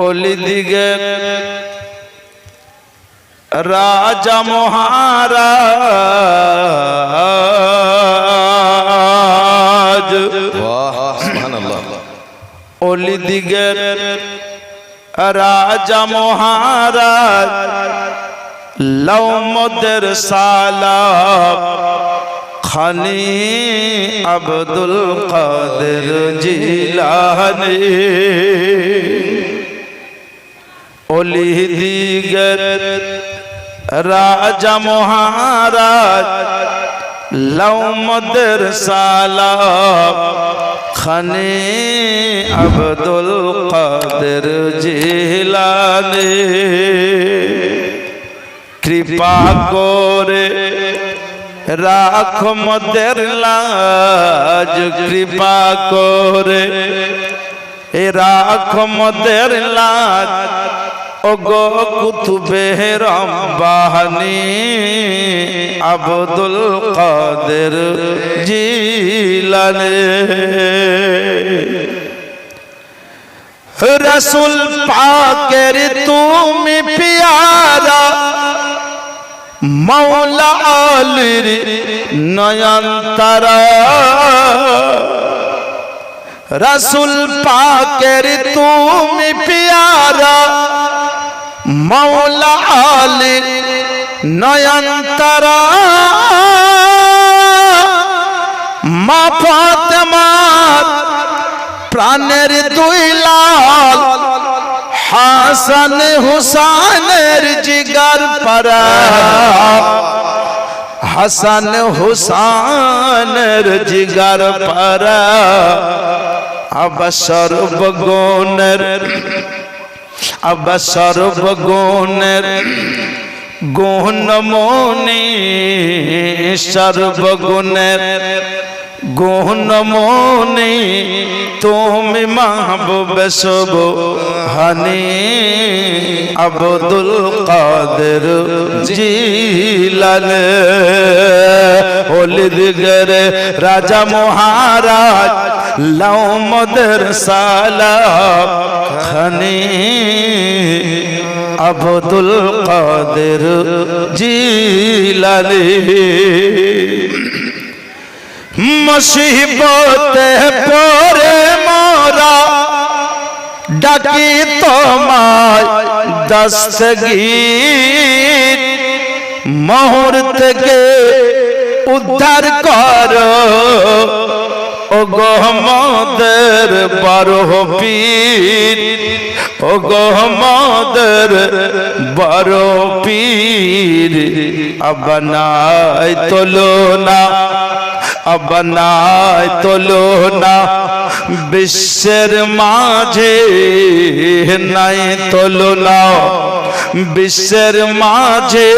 ওলিদিগের রাজা মহারাজ, ওলিদিগের রাজা মহারাজ, লৌমদের সালাম খানি আব্দুল কাদের জিলানী। ওলিদিগের রাজা মহারাজ, লৌমদের সালাম খানি আব্দুল কাদের জিলানী। কৃপা করে রাখো মোদের লাজ, কৃপা করে রাখো মোদের লাজ, ও গো কুতুবে রব্বানী আব্দুল কাদের জিলানী। রসুল পাকের তুমি পিয়ারা, মৌলা আলীর নয়ন তারা। রসুল পাকের তুমি পিয়ারা, মৌলা আলীর নয়ন তারা। মা ফাতেমার প্রাণের দুই লাল, হাসান হুসাইনের জিগার পারা। হাসান হুসাইনের জিগার পারা। আবা সর্বগুণের, আবা সর্বগুণের গুণমণি, সর্বগুণের গুণমণি তুমি মাহবুব সুবহানী আব্দুল কাদের জিলানী। ওলিদিগের রাজা মহারাজ, লৌমদের সালাম খানি আব্দুল কাদের জিলানী। মুসিবতে পড়ে মোরা ডাকি তোমায় দস্তগীর, মুহূর্ত থেকে উদ্ধার করো ও গো মোদের বড় পীর, ও গো মোদের বড় পীর। আবনায় তুলনা, আবনায় তুলনা বিশ্বের মাঝে নাই তুলনা, বিশ্বের মাঝে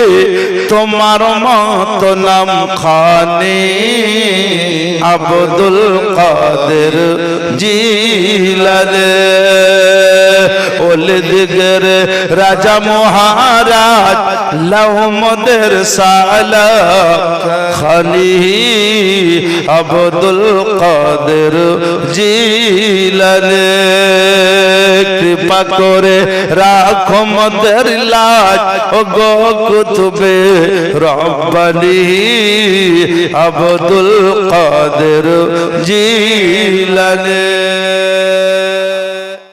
তোমার মত নাম খানি আব্দুল কাদের জিলানী। ওলিদিগের রাজা মহারাজ, লৌমদের সালাম খানি আব্দুল কাদের জিলানী। কৃপা করে রাখো মোদের লাজ, ও গো কুতুবে রব্বানী আব্দুল কাদের জিলানী।